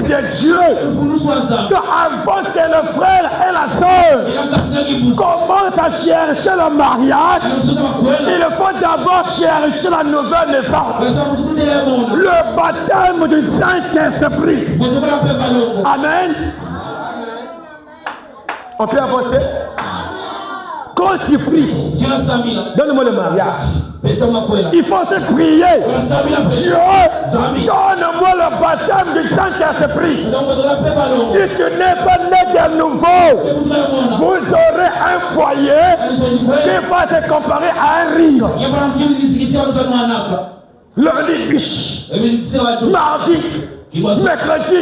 de Dieu. Donc avant que le frère et la soeur commencent à chercher le mariage, il faut d'abord chercher la nouvelle naissance. Le baptême du Saint-Esprit. Amen. On peut avancer. Quand tu pries, donne-moi le mariage. Il faut se prier. Dieu, donne-moi le baptême du Saint-Esprit. Si tu n'es pas né de nouveau, vous aurez un foyer qui va se comparer à un ring. Lundi, biche. Mardi, mercredi.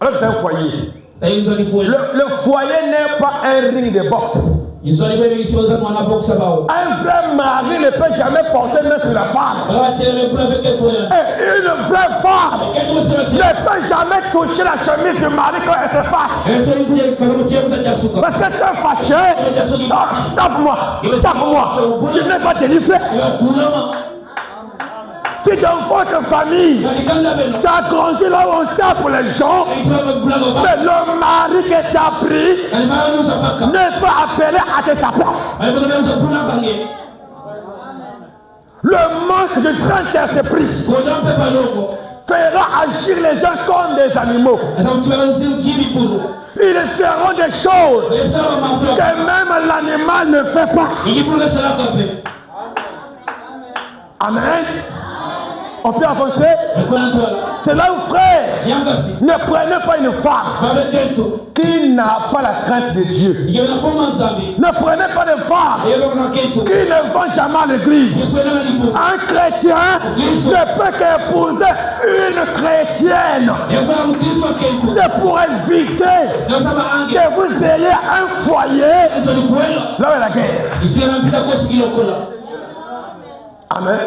Alors c'est un foyer. Le foyer n'est pas un ring de boxe. Un vrai mari ne peut jamais porter main sur la femme. Et une vraie femme ne peut jamais toucher la chemise du mari quand elle se fâche. Parce que c'est fâché. Tape-moi. Tu n'es pas délivré. Si dans votre famille, tu as grandi là où on tape les gens, mais le mari que tu as pris n'est pas appelé à te taper. Le manque de Saint-Esprit fera agir les gens comme des animaux. Ils feront des choses que même l'animal ne fait pas. Amen. On peut avancer. C'est là où, frère, ne prenez pas une femme qui n'a pas la crainte de Dieu. Ne prenez pas de femme qui ne va jamais à l'église. Un chrétien ne peut qu'épouser une chrétienne. C'est pour éviter que vous ayez un foyer là où est la guerre. Amen.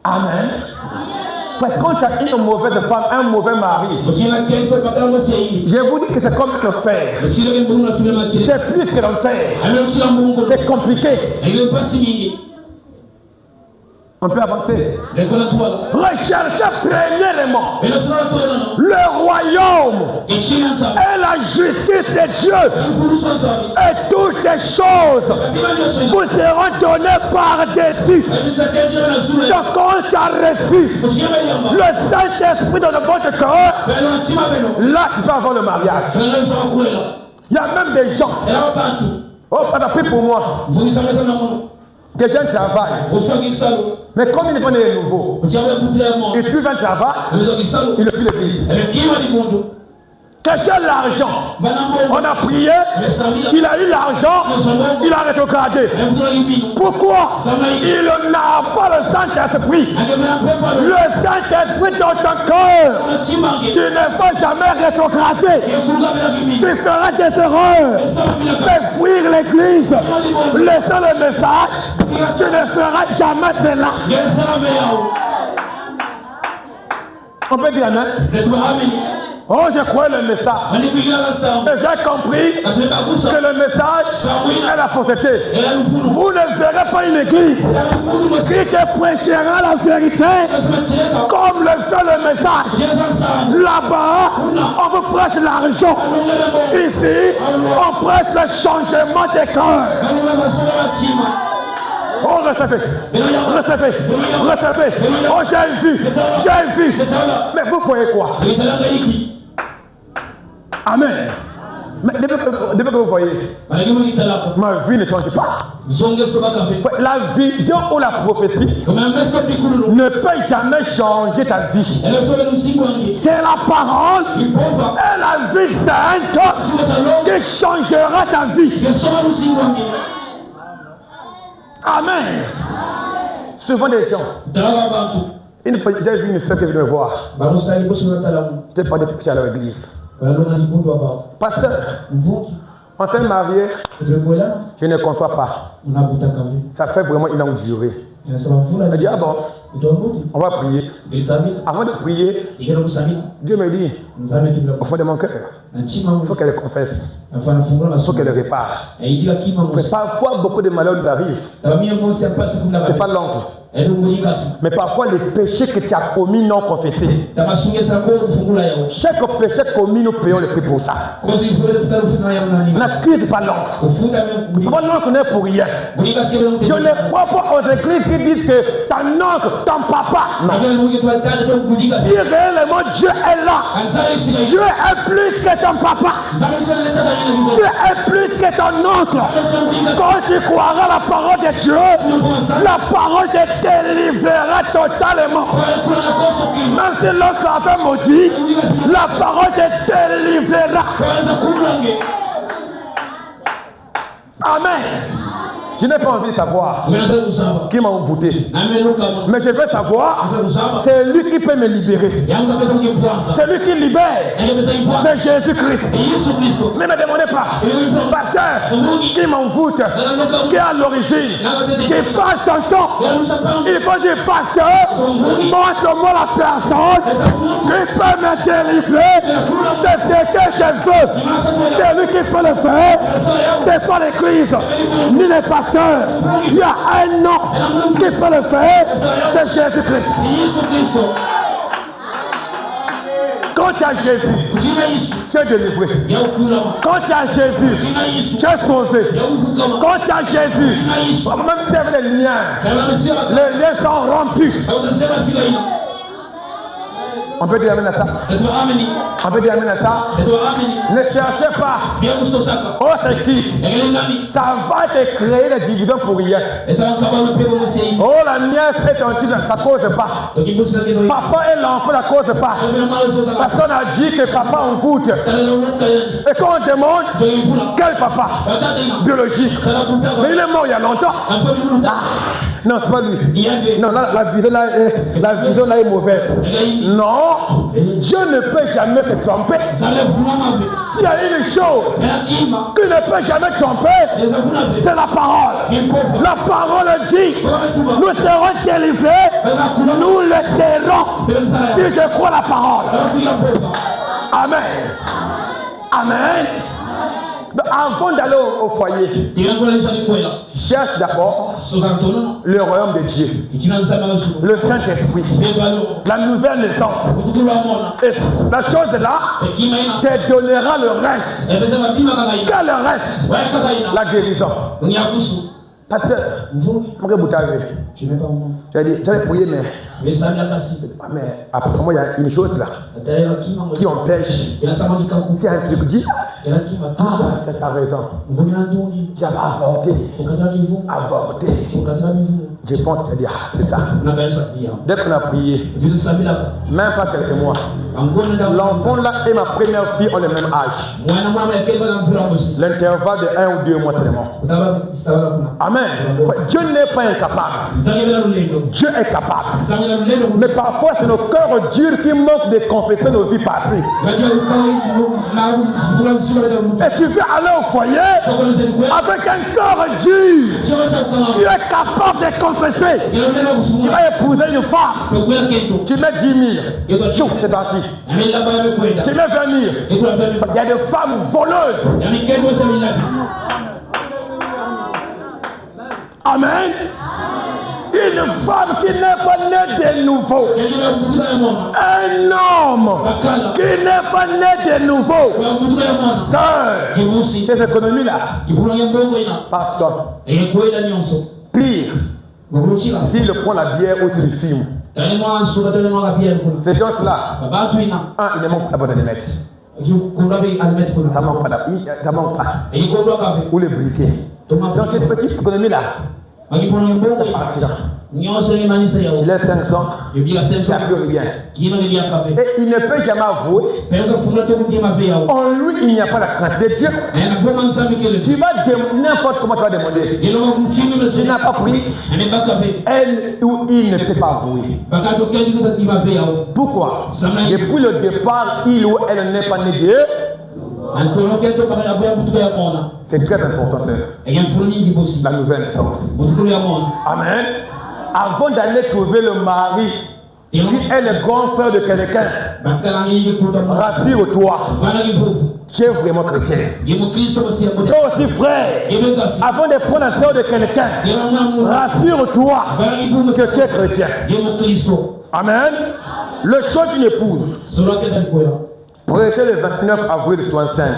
Amen. Quand tu as une mauvaise femme, un mauvais mari, je vous dis que c'est comme l'enfer. C'est plus que l'enfer. C'est compliqué. On peut avancer. Recherchez premièrement le royaume et la justice de Dieu. Et toutes ces choses vous seront données par-dessus. Donc quand tu as reçu le Saint-Esprit dans votre cœur, là tu peux avoir le mariage. Il y a même des gens. Oh, pas pris pour moi. Des gens travaillent. Mais comme il n'est pas né nouveau, il suit un travail, il ne suit l'église. Quelqu'un a l'argent. On a prié, il a eu l'argent, il a rétrogradé. Pourquoi? Il n'a pas le Saint-Esprit. Le Saint-Esprit dans ton cœur. Tu ne vas jamais rétrograder. Tu feras des erreurs. Fais fuir l'église. Laissant le message, tu ne feras jamais cela. On peut dire amen. Oh, je crois le message. Et j'ai compris que le message est la fausseté. Vous ne verrez pas une église qui te prêchera la vérité comme le fait le message. Là-bas, on vous prêche l'argent. Ici, on prêche le changement des cœurs. Oh, recevez. Oh, j'ai vu. Mais vous voyez quoi? Amen. Mais depuis que vous voyez, ma vie ne change pas. La vision ou la prophétie ne peut jamais changer ta vie. C'est la parole et la vie sainte qui changera ta vie. Amen. Souvent des gens. Une fois, j'ai vu une soeur qui est venue me voir. Je n'étais pas de prêcher à l'église. Pasteur, on s'est marié. Je ne conçois pas. Ça fait vraiment une longue durée. Elle dit, ah bon, on va prier. Avant de prier, Dieu me dit, au fond de mon cœur, il faut qu'elle confesse. Il faut qu'elle répare. Parfois, beaucoup de malheurs nous arrivent. C'est pas l'oncle. Mais parfois les péchés que tu as commis non confessés. Chaque péché commis, nous payons le prix pour ça. N'accuse pas l'oncle. Moi, l'oncle n'est pour rien. Je ne crois pas aux églises qui disent que ton oncle, ton papa. Non. Si réellement Dieu est là, Dieu est plus que ton papa. Dieu est plus que ton oncle. Quand tu croiras la parole de Dieu, la parole te délivrera totalement. Même si l'oncle a fait maudit, la parole te délivrera. Amen. Je n'ai pas envie de savoir qui m'a envoûté. Mais je veux savoir, c'est lui qui peut me libérer. C'est lui qui libère. C'est Jésus-Christ. Mais ne me demandez pas. Pasteur, qui m'envoûte, qui est à l'origine. Je passe son temps. Il faut que je passe. Montre-moi la personne qui peut me délivrer. C'est ce que je veux. C'est lui qui peut le faire. C'est pas l'église, ni les pasteurs. Il y a un nom qui peut le faire, c'est Jésus-Christ. Quand tu as Jésus, tu es délivré. Quand tu as Jésus, tu es sauvé. Quand tu as Jésus, même si c'est les liens sont rompus. On peut dire amen à ça. On peut dire amen à ça. Ne cherchez pas. Oh, c'est qui? Ça va te créer des divisions pour rien. Oh, la nièce est en titre, ça ne cause pas. Papa et l'enfant, ça ne cause pas. Parce qu'on a dit que papa envoûte. Et quand on demande, quel papa? Biologique. Mais il est mort il y a longtemps. Non, c'est pas lui. Non, là, la vision là est mauvaise. Non. Dieu ne peut jamais se tromper. S'il y a une chose qui ne peut jamais tromper, c'est la parole. La parole dit, nous serons délivrés, nous le serons, si je crois la parole. Amen. Amen. Avant d'aller au foyer, cherche d'abord le royaume de Dieu, le Saint-Esprit, la nouvelle naissance. Et la chose là te donnera le reste. Quel le reste? La guérison. Pasteur, j'allais prier, mais apparemment il y a une chose là qui empêche. C'est un truc dit. Ah, tu as raison. J'avais avorté. Je pense que c'est ça. Dès qu'on a prié, même pas quelques mois, l'enfant là et ma première fille ont le même âge. L'intervalle de 1 ou 2 mois seulement. Amen. Dieu n'est pas incapable. Dieu est capable. Mais parfois c'est nos cœurs durs qui manquent de confesser nos vies passées. Et tu veux aller au foyer avec un cœur dur. Tu es capable de confesser. Tu vas épouser une femme. Tu mets 10 000. Chou, c'est parti. Tu mets 20 000. Il y a des femmes voleuses. Amen. Une femme qui n'est pas née de nouveau. Un homme qui n'est pas né de nouveau. Sœur, cette économie-là, personne. Pire, s'il prend la bière ou s'il fume. Ces choses-là, il ne manque pas de mettre. Ça manque pas. Ou les briquets. Donc, cette petite économie-là, ça partira. Tu laisses 500, il n'y a plus rien. Et il ne peut jamais avouer. En lui, il n'y a pas la crainte de Dieu. Tu vas n'importe comment tu vas demander. Tu n'as pas pris. Elle ou il ne peut pas avouer. Pourquoi? Depuis le départ, il ou elle n'est pas né de Dieu. C'est très important, c'est la nouvelle naissance. Amen. Avant d'aller trouver le mari qui est le grand frère de quelqu'un, rassure-toi. Tu es vraiment chrétien. Toi aussi, frère, avant de prendre la sœur de quelqu'un, rassure-toi que tu es chrétien. Amen. Le choix d'une épouse. Prêchez le 29 avril 65.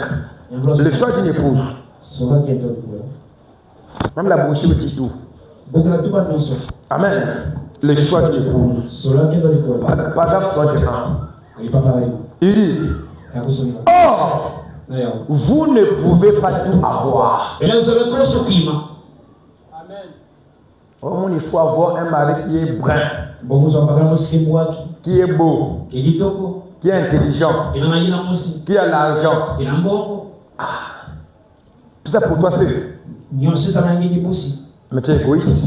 Le choix d'une épouse. Même la bouche de tout. Amen. Le choix d'une épouse. Paragraphe 61. Il dit, or, vous ne pouvez pas tout avoir. Oh, il faut avoir un mari qui est brun, qui est beau, qui est intelligent, qui a l'argent. Tout ça pour toi, c'est. Mais tu es égoïste.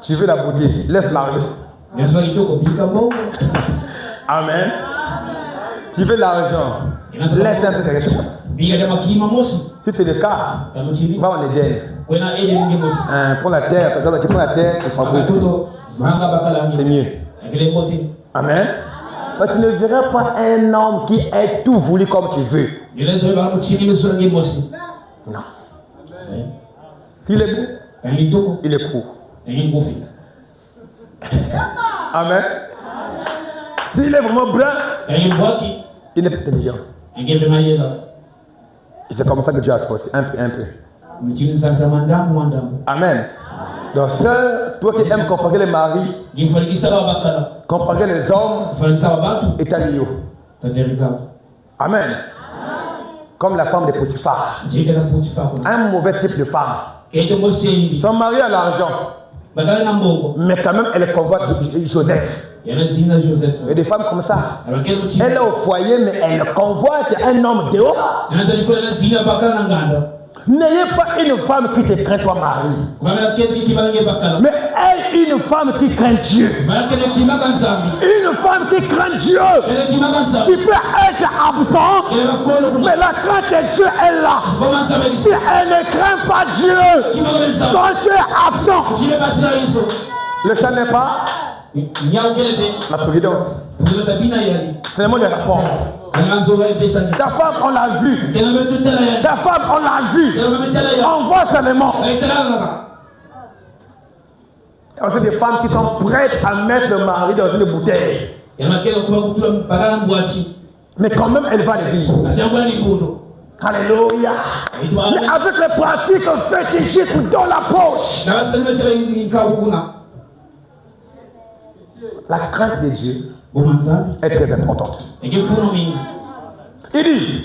Tu veux la beauté, laisse l'argent. Amen. Tu veux l'argent, laisse un peu quelque chose. Si c'est le cas, va en Éden. Pour la terre, tu prends la terre, tu feras beau. C'est mieux. Amen. Mais tu ne verras pas un homme qui est tout voulu comme tu veux. Non. S'il est beau, il est court. Amen. S'il est vraiment brun, il n'est pas intelligent. Et c'est comme ça que Dieu a forcé, un peu. Amen. Donc, seul, toi qui aimes comparer les maris, comparer les hommes, et ta lion. Amen. Comme la femme de Potiphar. Un mauvais type de femme. Son mari a l'argent. Mais quand même, elle convoite Joseph. Et des femmes comme ça. Elle est au foyer, mais elle convoite un homme dehors. N'ayez pas une femme qui te craint, toi, mari. Mais elle, une femme qui craint Dieu. Une femme qui craint Dieu. Tu peux être absent, mais la crainte de Dieu est là. Si elle ne craint pas Dieu, quand tu es absent, le chat n'est pas la providence. C'est le mot de rapport. Ta femme, on l'a vu. Ta femme, on l'a vu. On voit seulement. Il y a aussi des femmes qui sont prêtes à mettre le mari dans une bouteille. Mais quand même, elle va l'église. Alléluia. Mais avec les pratiques fétichistes dans la poche. La crainte de Dieu est très importante. Il dit,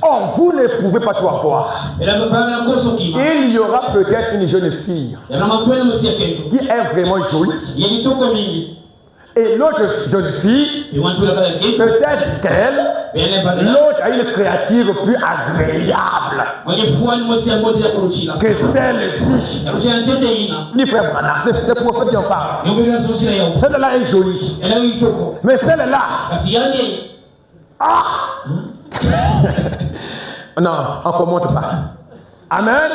oh, vous ne pouvez pas tout avoir. Il y aura peut-être une jeune fille qui est vraiment jolie. Et l'autre jeune fille, peut-être qu'elle, l'autre a une créature plus agréable que celle-ci. Ni frère Branham, c'est le prophète qui en parle. Celle-là est jolie. Mais celle-là, ah! Non, on ne commente pas. Amen.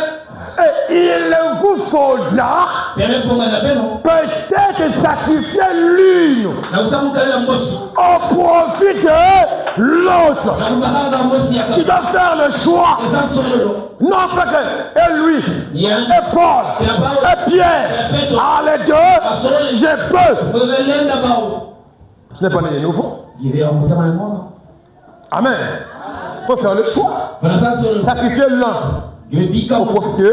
Et il vous faudra peut-être sacrifier l'une au profit de l'autre. Tu dois faire le choix. Non pas que et lui, et Paul, et Pierre, les deux, je peux. Ce n'est pas né de nouveau. Amen. Il faut faire le choix. Sacrifier l'un au profit de.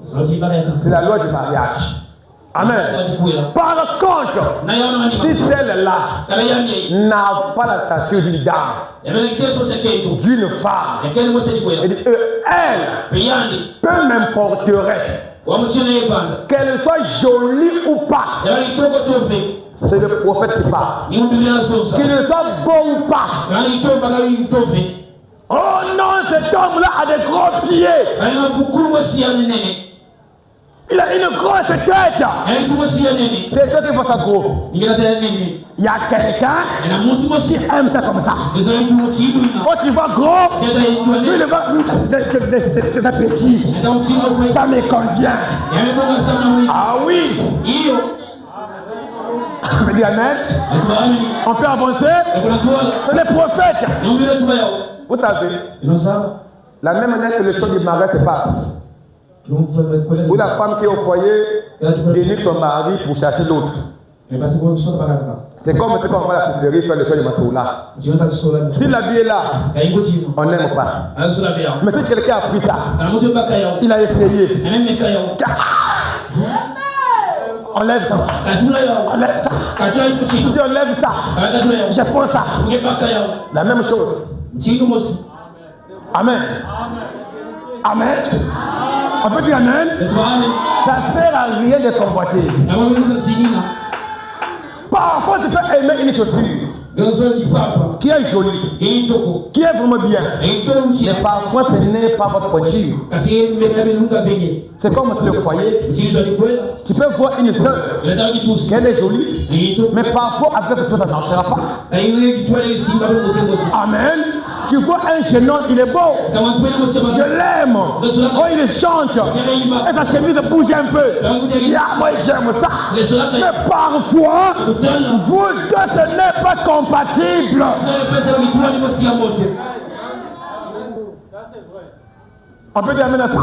C'est la loi du mariage. Amen. Par contre, si celle-là n'a pas la stature d'une dame, d'une femme, elle peu m'importerait qu'elle soit jolie ou pas. C'est le prophète qui parle. Qu'il ne soit beau ou pas. Oh non, cet homme-là a des gros pieds. Il a une grosse tête. C'est toi qui vois ça gros. Il y a quelqu'un qui aime ça comme ça. Quand tu vois gros, lui le voit, c'est ça petit. Ça me convient. Ah oui. Je me dis amen. On peut avancer. C'est les prophètes. Vous savez, la même manière que le chant du mariage se passe, où la femme qui est au foyer dénigre son mari pour chercher l'autre. C'est comme quand on va à la poupérie faire le chant du Masoula. Si la vie est là, on n'aime pas. Mais si quelqu'un a pris ça, il a essayé. On lève ça. On lève ça. Si on lève ça, je prends ça. La même chose. Amen. Amen. On peut dire amen. Ça ne sert à rien de convoiter. Parfois, tu peux aimer une chaussure qui est jolie, qui est vraiment bien. Mais parfois, ce n'est pas votre voiture. C'est comme le foyer. Tu peux voir une soeur qu'elle est jolie, mais parfois, avec toi, ça ne marchera pas. Amen. Tu vois un jeune homme, il est beau. Je l'aime. Quand il chante, et sa chemise bouge un peu. Moi, j'aime ça. Mais parfois, vous deux, ce n'est pas compatible. On peut dire amen à ça.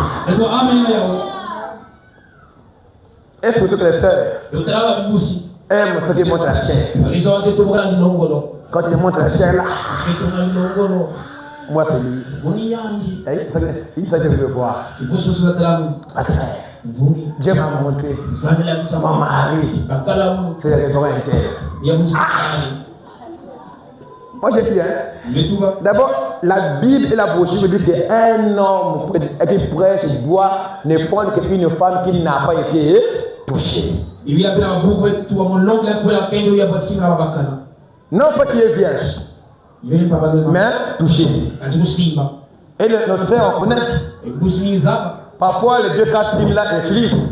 Et surtout que les sœurs aiment ce qui montre la chair. Quand il montre la chair là, moi c'est lui. Il s'agit de le voir. Dieu m'a montré mon mari. C'est la raison interne. Moi j'ai dit, d'abord, la Bible et la brochure me disent qu'un homme qui prêche doit ne prendre qu'une femme qui n'a pas été touchée. Non pas qui est vierge, mais touché. Et nos frères, on connaît. Parfois, les deux cas de là utilisent.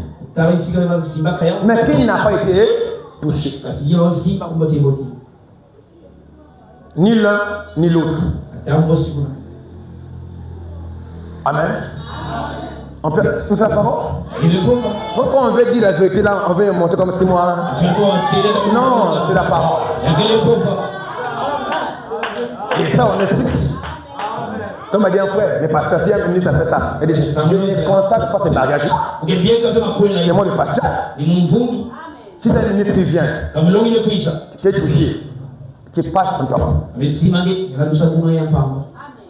Mais qui n'a pas été touché. Ni l'un, ni l'autre. Amen. On peut sous sa parole. Pourquoi on veut dire la vérité là, on veut monter comme si moi. Non, c'est la parole. Et ça, on est strict. Comme m'a dit un frère, mais pasteur, si un ministre a fait ça, je ne constate pas ce mariage. C'est moi le pasteur. Si c'est un ministre qui vient, tu es touché, tu passes ton temps.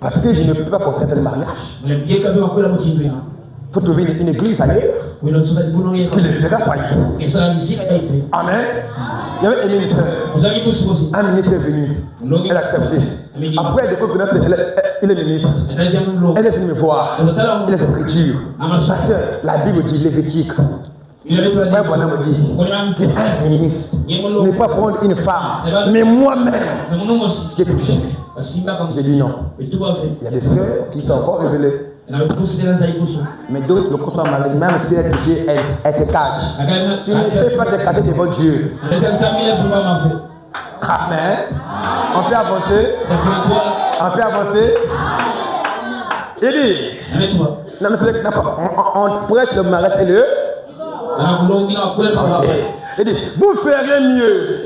Parce que je ne peux pas constater le mariage. Il faut trouver une église ailleurs qui ne sera pas ici. Amen. Il y avait un ministre. Un ministre est venu. Elle a accepté. Après, elle il est ministre. Elle est venue me voir. Elle est écriture. Pasteur, la Bible dit Lévitique. Frère Bonheur me dit qu'un ministre ne peut pas prendre une femme. Mais moi-même, j'ai touché. J'ai dit non. Il y a des sœurs qui sont encore révélées. Mais d'autres, le contraire, même si elle est touchée, elle se cache. Tu ne peux pas te cacher devant Dieu. Amen. On peut avancer. On peut avancer. Il dit, non, mais c'est on prêche le mariage et le. Il dit, vous ferez mieux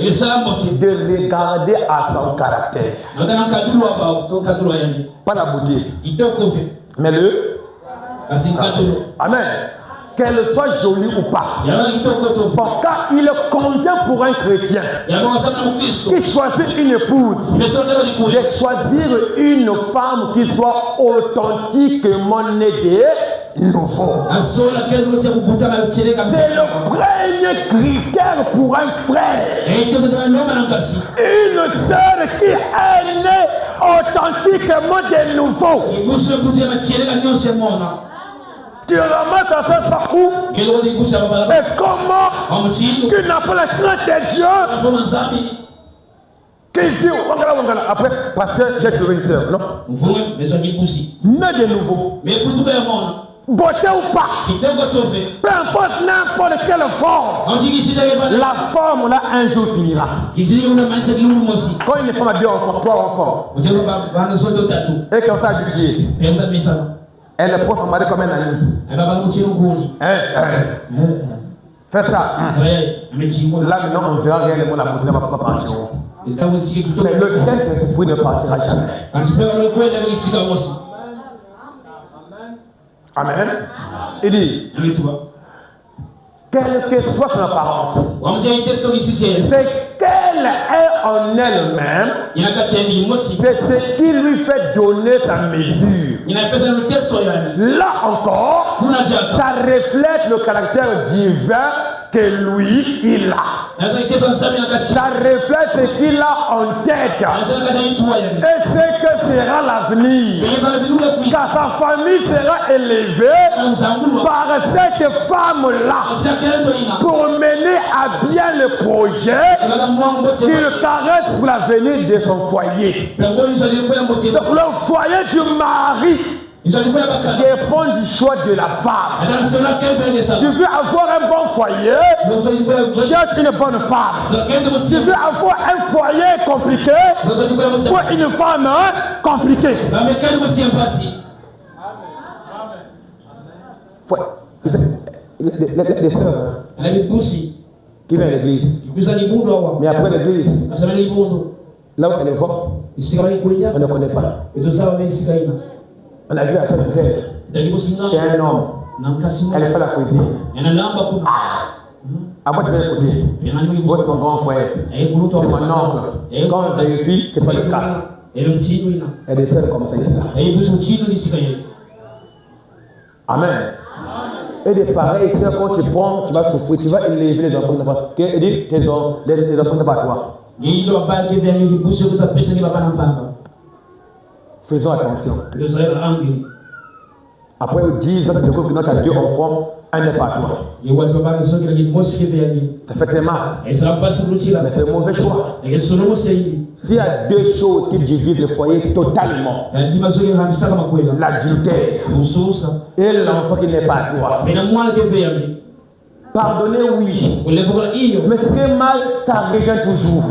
de regarder à son caractère. Pas la beauté, mais le. Amen. Qu'elle soit jolie ou pas. Car il convient pour un chrétien qui choisit une épouse de choisir une femme qui soit authentiquement née de nouveau. C'est le premier critère pour un frère. Une sœur qui est née authentiquement de nouveau. Tu ramasses à faire parcours. Et comment tu n'as pas la crainte de Dieu qui dit, après, pasteur, j'ai trouvé une sœur, non? Mais de nouveau. Beauté ou pas, peu importe n'importe quelle forme, la forme là un jour finira. Quand une femme a 2 enfants, 3 enfants, et qu'elle fait juger, elle prend son mari comme un ami. Faites ça. Là maintenant on verra réellement la beauté ne va pas partir. Mais le Saint-Esprit ne partira jamais. Amen. Il dit, quelle que soit son apparence, c'est qu'elle est en elle-même, c'est ce qui lui fait donner sa mesure. Là encore, ça reflète le caractère divin que lui, il a. Ça reflète ce qu'il a en tête et ce que sera l'avenir. Car sa famille sera élevée par cette femme-là pour mener à bien le projet qu'il caresse pour l'avenir de son foyer. Donc le foyer du mari dépend du choix de la femme. Tu veux avoir un bon foyer, cherche une bonne femme. Tu veux avoir un foyer compliqué, ou une femme compliquée. Les sœurs qui viennent à l'église, mais après l'église, là où elle est forte, on ne connaît pas. On a vu la femme peut-être chez un homme. Elle fait la cuisine. Après, tu vas écouter. Votre ton grand frère, c'est mon oncle. Quand on vérifie, ce n'est pas le cas. Il y a des frères comme ça ici. Amen. Et des pareils, c'est quand tu prends, tu vas souffrir, tu vas élever les enfants. Il dit, les enfants ne pas toi. Faisons attention. Après 10 ans, tu découvres que notre Dieu enfant, un n'est pas toi. Ça fait très mal. Mais c'est un mauvais choix. S'il y a deux choses qui divisent le foyer totalement, l'adultère et l'enfant qui n'est pas toi. Pardonner, oui. Mais ce qui est mal, ça revient toujours.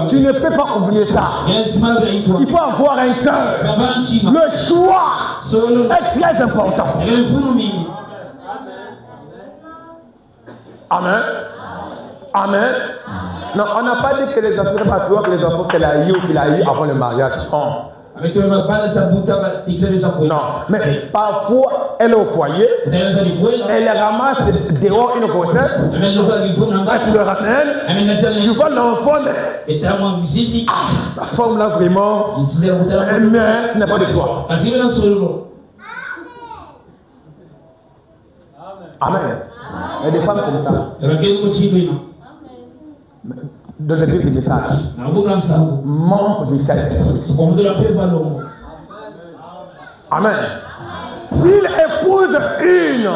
Tu ne peux pas oublier ça. Il faut avoir un cœur. Le choix est très important. Amen. Amen. Non, on n'a pas dit que les enfants pas toi, que les enfants qu'elle a eu ou qu'il a eu avant le mariage. Non, mais parfois elle est au foyer, elle ramasse dehors une grossesse, elle le ramène, tu vois l'enfant, la femme là vraiment, mais ce n'est pas de toi. Amen. Il y a des femmes comme ça. Dans le livre du message, manque du Saint-Esprit. Amen. S'il épouse une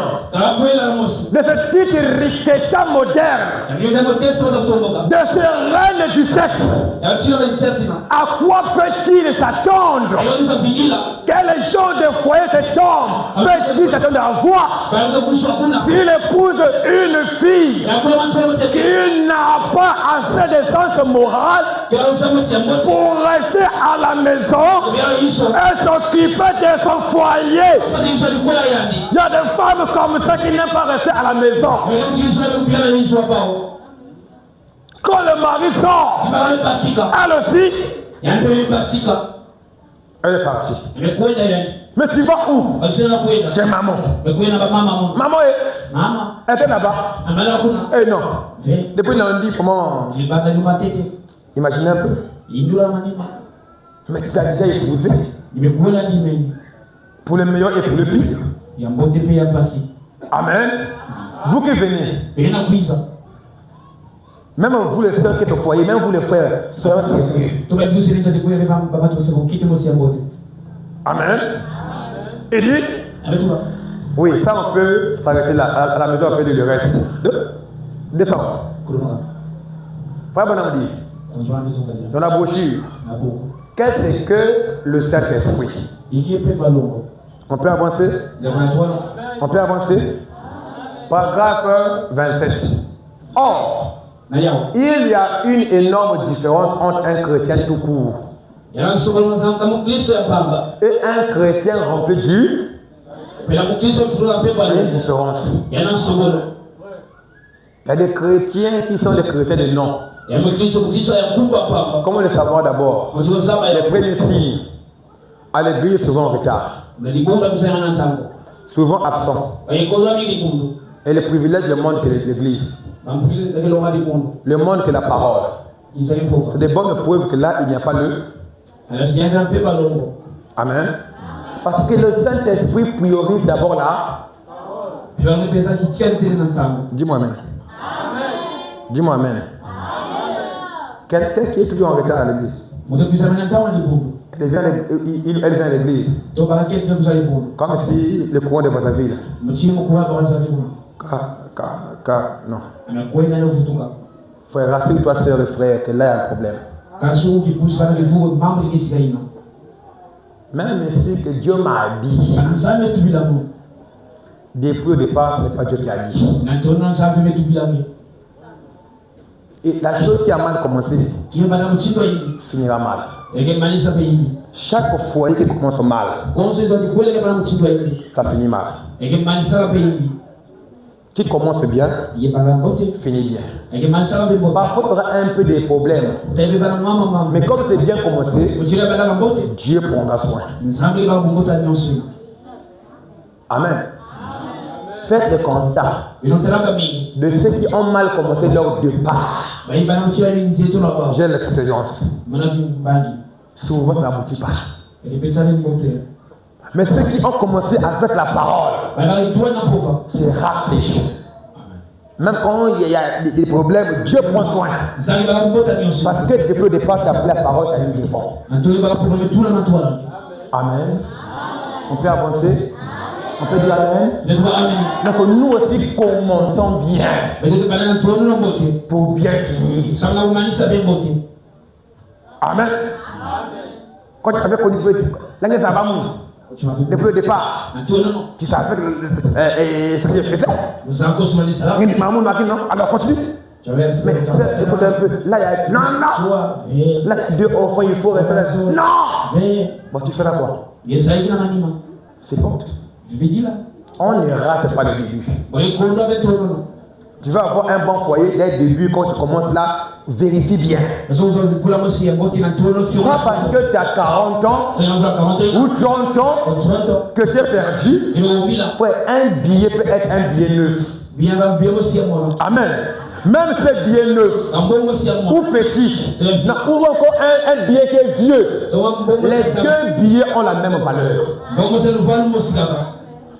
de ce type riqueta moderne, de ce règne du sexe, à quoi peut-il s'attendre? Quel genre de foyer cet homme peut-il s'attendre à avoir? S'il épouse une fille qui n'a pas assez de sens moral pour rester à la maison et s'occuper de son foyer. Il y a des femmes comme ça qui n'aiment pas rester à la maison. Quand le mari sort, elle aussi, elle est partie. Mais tu vas où? Chez maman. Maman elle était là-bas. Eh non. Depuis lundi, comment? Imaginez un peu. Mais tu as déjà épousé. Pour le meilleur et pour le pire. Amen. Vous qui venez. Même vous les sœurs qui êtes au foyer, même vous les frères, sœurs, amen. Il dit, oui, ça on peut s'arrêter là. À la maison on peut dire le reste. Descends. Frère Bonham dit, dans la brochure, qu'est-ce que le Saint-Esprit? On peut avancer? On peut avancer? Paragraphe 27. Or, il y a une énorme différence entre un chrétien tout court et un chrétien rempli du. Il y a une différence. Il y a des chrétiens qui sont des chrétiens de nom. Comment le savoir d'abord? Les premiers signes. À l'église, souvent en retard. Souvent absent. Et le privilège le monde que l'église. Le monde que la parole. C'est des bonnes preuves que là, il n'y a pas le. Amen. Parce que le Saint-Esprit priorise d'abord là. Dis-moi amen. Dis-moi amen. Quelqu'un qui est toujours en retard à l'église. Elle vient à l'église. Comme si le courant de Brazzaville. Non. Frère, rassure-toi, sœur et frère, que là il y a un problème. Même ici que Dieu m'a dit. Depuis le départ, ce n'est pas Dieu qui a dit. Et la chose qui a mal commencé finira mal. Chaque foyer qui commence mal, ça finit mal. Qui commence bien, finit bien. Parfois, il y aura un peu de problèmes. Mais comme c'est bien commencé, Dieu prendra soin. Amen. Faites des constats de ceux qui ont mal commencé leur départ. J'ai l'expérience. Souvent, ça n'aboutit pas. Mais ceux qui ont commencé avec la parole, c'est rare les choses. Même quand il y a des problèmes, Dieu prend soin. Parce que depuis le départ, tu as pris la parole, tu as eu devant. Amen. On peut avancer. On peut dire amen. Donc nous aussi commençons bien pour bien finir. Amen. Quand tu avais connu l'année ça va mourir. Depuis le départ, tu savais ce que je faisais. Alors continue. Mais écoute un peu. Là, il y a. Non. Là, c'est deux enfants, il faut rester. Non. Bon, tu feras quoi? C'est compte. On ne rate pas le début. Tu vas avoir un bon foyer dès le début. Quand tu commences là, vérifie bien. Pas parce que tu as 40 ans ou 30 ans que tu es perdu. Un billet peut être un billet neuf. Amen. Même ce billet neuf ou petit, ou encore un billet qui est vieux, les deux billets ont la même valeur.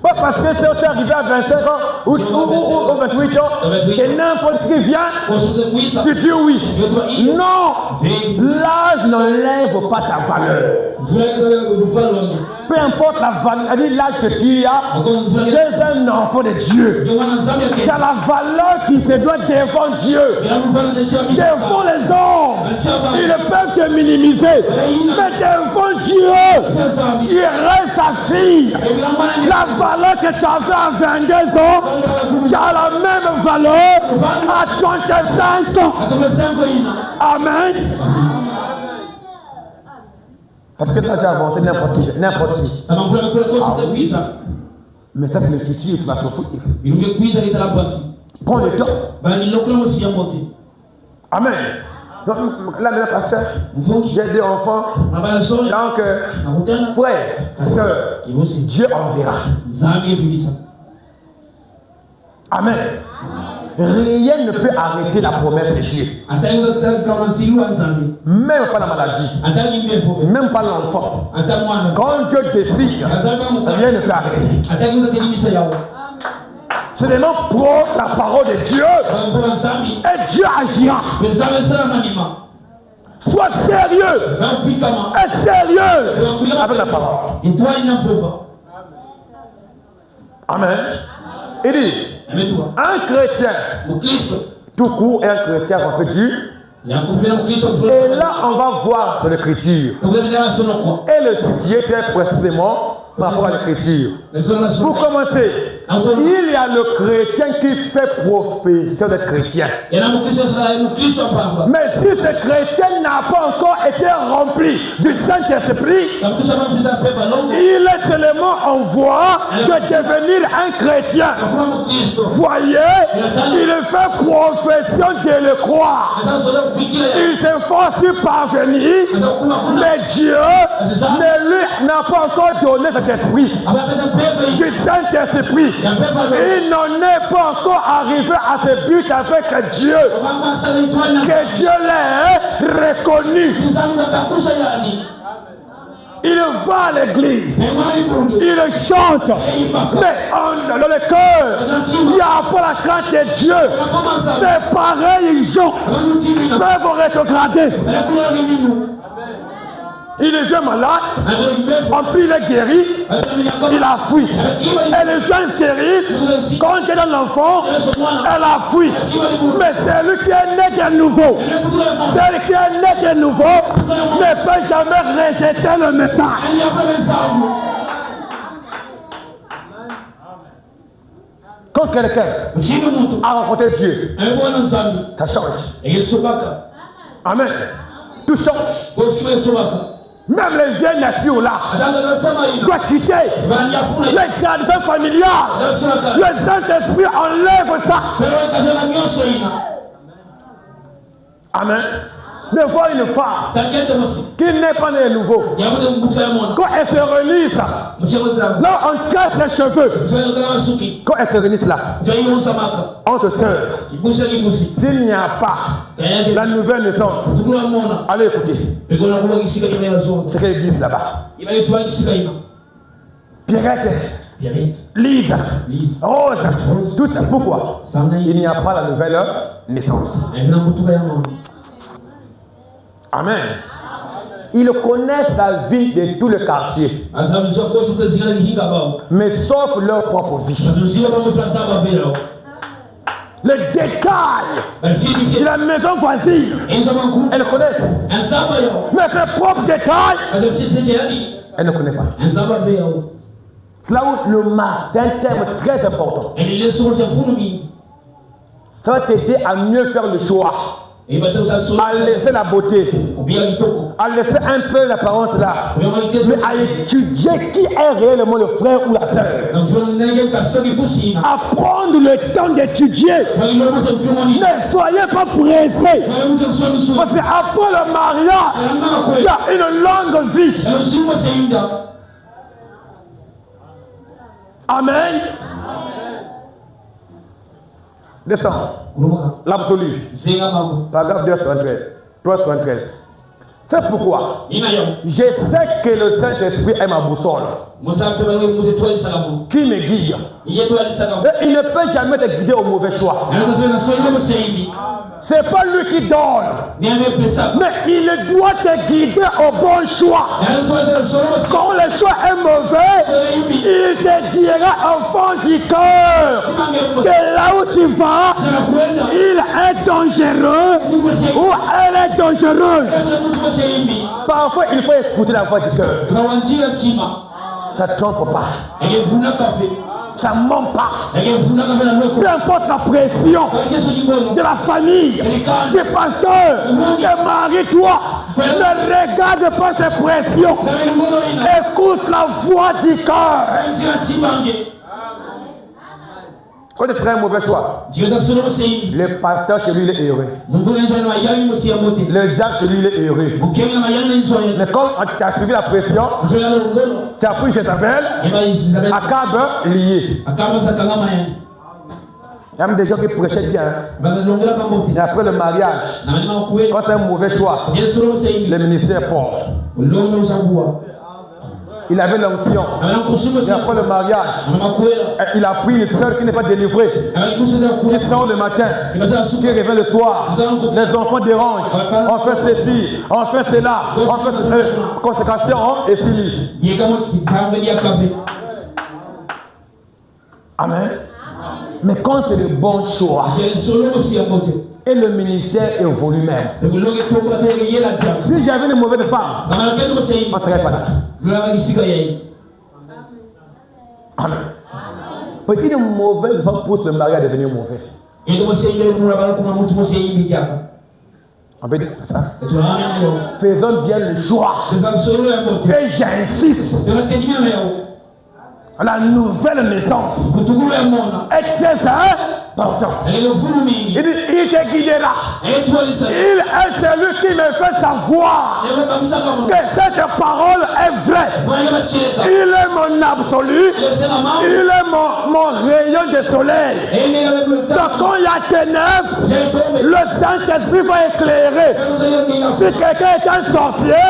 Pas parce que si tu es arrivé à 25 ans ou 28 ans, que n'importe qui vient, tu dis oui. Non, l'âge n'enlève pas ta valeur. Peu importe la valeur, l'âge que tu as, tu es un enfant de Dieu. Tu as la valeur qui se doit devant Dieu, devant les hommes. Ils ne peuvent te minimiser, mais devant Dieu, tu restes assis. La valeur que tu avais à 22 ans, tu as la même valeur à 35 ans. Amen. Parce que là, tu as avancé n'importe qui. Mais ça, c'est le futur, tu vas te foutre. Prends le temps. Amen. Donc, là, maintenant, pasteur, j'ai deux enfants. Donc, frère, soeur, Dieu enverra. Amen. Rien ne peut arrêter la promesse de Dieu. Même pas la maladie. Même pas l'enfant. Quand Dieu décide, rien ne peut arrêter. Seulement prends la parole de Dieu et Dieu agira. Sois sérieux. Et sérieux avec la parole. Amen. Il dit, un chrétien, tout court est un chrétien, on peut dire. Et là, on va voir de l'écriture. Et le sujet très précisément par rapport à l'écriture. Pour commencer, Il y a le chrétien qui fait profession d'être chrétien. Mais si ce chrétien n'a pas encore été rempli du Saint-Esprit, il est seulement en voie de devenir un chrétien. Voyez, il fait profession de le croire. Il s'efforce de parvenir, mais Dieu n'a pas encore donné cet esprit, du Saint-Esprit. Il n'en est pas encore arrivé à ce but avec Dieu, que Dieu l'ait reconnu. Il va à l'église, il chante, mais dans le cœur, il n'y a pas la crainte de Dieu. C'est pareil, ils jouent, peuvent rétrograder. Il est malade, en plus il est guéri, il a fui. Et les gens sérieux, quand il est dans l'enfant, elle a fui. Mais celui qui est né de nouveau, celui qui est né de nouveau, ne peut jamais rejeter le message. Quand quelqu'un a rencontré Dieu, ça change. Amen. Tout change. Même les vieilles natures là doivent quitter les traditions familiales. Le Saint-Esprit enlève ça. Amen. De voir une femme qui n'est pas née nouveau, quand elle se relise, là on casse les cheveux. Quand elle se relise là, entre sœurs, s'il n'y a pas la nouvelle naissance, allez écouter. C'est quelle église là-bas? Pierrette, Lise, Rose, tout ça. Pourquoi? Il n'y a pas la nouvelle naissance. Amen. Ils connaissent la vie de tout le quartier, mais sauf leur propre vie. Les détails de la maison voisine, elles connaissent. Mais ses propres détails, elles ne connaissent pas. C'est là où le masque est un terme très important. Ça va t'aider à mieux faire le choix. À laisser la beauté, à laisser un peu l'apparence là, mais à étudier qui est réellement le frère ou la sœur. À prendre le temps d'étudier. Ne soyez pas pressés, parce qu'après le mariage, il y a une longue vie. Amen. Descends. L'absolu. Paragraphe 273. C'est pourquoi je sais que le Saint-Esprit est ma boussole, qui me guide. Et il ne peut jamais te guider au mauvais choix. C'est pas lui qui donne, mais il doit te guider au bon choix. Quand le choix est mauvais, il te dira enfant du cœur que là où tu vas, il est dangereux ou elle est dangereuse. Parfois, il faut écouter la voix du cœur. Ça ne trompe pas. Ça ne ment pas. Peu importe la pression de la famille, des pasteurs, des maris, toi, ne regarde pas ces pressions. Écoute la voix du cœur. Quand tu ferais un mauvais choix, le pasteur chez lui il est heureux. Le diable chez lui il est heureux. Mais quand tu as suivi la pression, tu as pris Jézabel, Akab lié. Il y a même des gens qui prêchaient bien. Et après le mariage, quand c'est un mauvais choix, le ministère part. Il avait l'onction. Et après le mariage, il a pris une sœur qui n'est pas délivrée, qui sort le matin, qui revient le soir. Les enfants dérangent. On fait ceci, on fait cela, on fait consécration et fini. Amen. Mais quand c'est le bon choix, et le ministère évolue même. Si j'avais une mauvaise femme, on ne serait pas là. Amen. Une mauvaise femme pousse le mari à devenir mauvais. On peut dire ça. Faisons bien le choix. Et j'insiste. La nouvelle naissance est très important. Il te guidera. Il est celui qui me fait savoir que cette parole est vraie. Il est mon absolu. Il est mon rayon de soleil. Donc quand il y a ténèbres, le Saint-Esprit va éclairer. Si quelqu'un est un sorcier,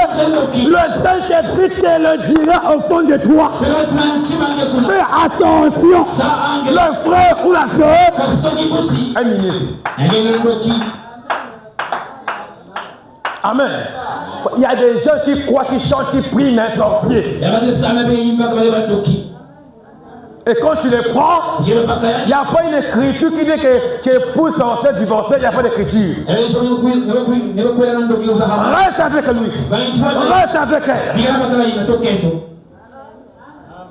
le Saint-Esprit te le dira au fond de toi. Fais attention, le frère ou la soeur. Un minute. Amen. Il y a des gens qui croient, qui chantent, qui prient, mais sorciers. Et quand tu les prends, il n'y a pas une écriture qui dit que tu épouses sorcier, divorcé, il n'y a pas d'écriture. Reste avec lui. Reste avec elle.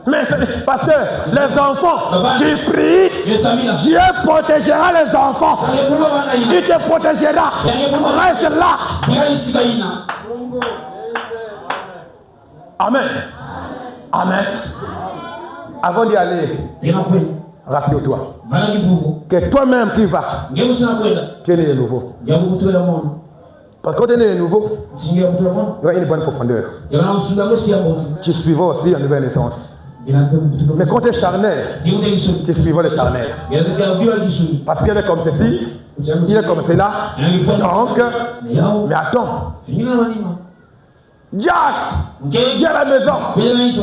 Mais parce que les enfants, tu pries, Dieu protégera les enfants. Il te protégera. Reste là. Amen. Amen. Avant d'y aller, rassure-toi que toi-même qui vas, tu es né de nouveau. Parce que quand tu es né de nouveau, il y aura une bonne profondeur. Tu suivras aussi la nouvelle naissance. Mais quand tu es charnel, tu suivras le charnel. Parce qu'il est comme ceci, il est comme cela. Donc, mais attends. Jack, viens à la maison.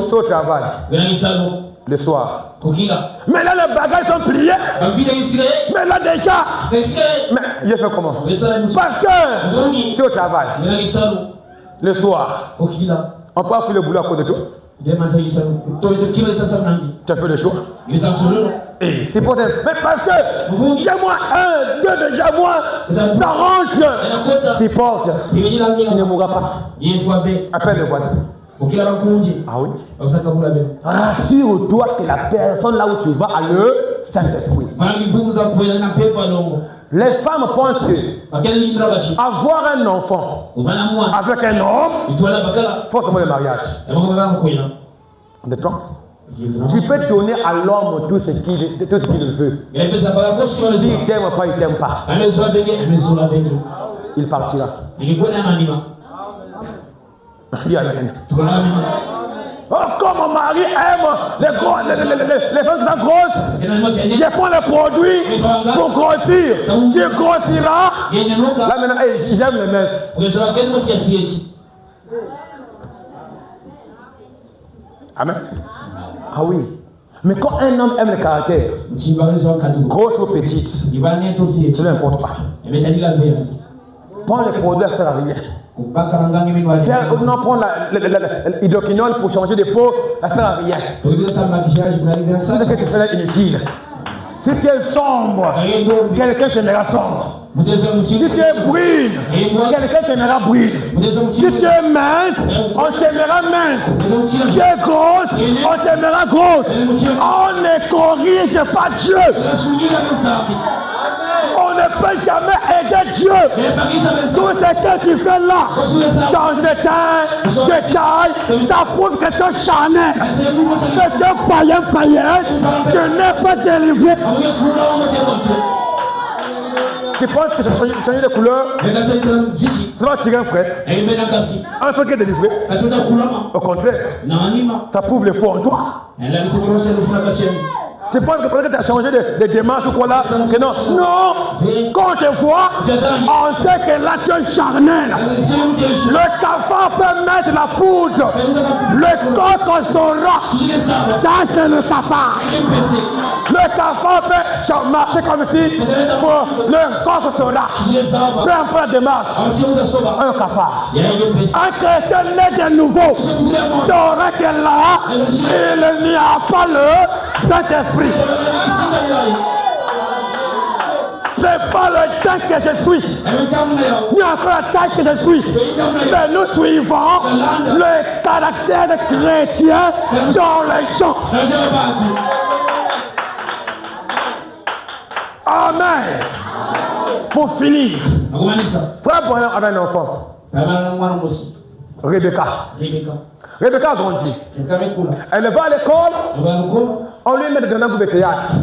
C'est au travail. Le soir. Mais là, les bagages sont pliés. Mais là, déjà. Mais je fais comment? Parce que c'est au travail. Le soir. On peut faire le boulot à côté de toi. Tu as fait le choix. Et c'est pour ça. Mais parce que j'ai moi un, deux déjà moi, t'arranges. Tu portes. Tu ne mourras pas. Appelle le voisin. Ah oui. Rassure-toi que la personne là où tu vas a le Saint-Esprit. Les femmes pensent que avoir un enfant avec un homme, forcément le mariage. D'accord? Tu peux donner à l'homme tout ce qu'il veut. S'il t'aime pas, il t'aime pas. Il partira. Il y a rien. Oh, comme mon mari aime les femmes qui sont grosses, je prends les produits pour grossir. Tu grossiras. Là maintenant, j'aime les minces. Amen. Ah oui. Mais quand un homme aime le caractère, grosse ou petite, ça n'importe pas. Prends les produits, ça ne sert à rien. Non, prendre l'hydroquinone pour changer de peau, ça ne sert à rien. C'est ce que tu fais là inutile. Si tu es sombre, quelqu'un t'aimera sombre. Si tu es brune, quelqu'un t'aimera brune. Si tu es mince, on t'aimera mince. Si tu es grosse, on t'aimera grosse. On ne corrige pas Dieu. On ne peut jamais aider Dieu. Tout ce que tu fais là, changer de teint, de taille, ça prouve que tu es charnel. Que tu es païen, tu n'es pas délivré. Tu penses que changer de couleur, ça va tirer un frère. Un frère qui est délivré. Au contraire, ça prouve le faux en toi. Tu penses que peut-être tu as changé de démarche ou quoi là? Que non. Non. Quand on te voit, on sait que là tu es charnel. Le cafard peut mettre la poudre. Le coq saura. Ça c'est le cafard. Le cafard peut marcher comme si pour le coq saura. Peu importe la démarche. Un cafard. Un chrétien né de nouveau saura que là, il n'y a pas le Saint-Esprit. C'est pas le temps que je suis. Il y a encore le temps que je suis. Mais nous suivons le caractère chrétien dans les champs. Amen. Pour finir, frère Branham avait un enfant. Rebecca. Rebecca a grandi. Elle va à l'école. On lui met des noms de théâtre.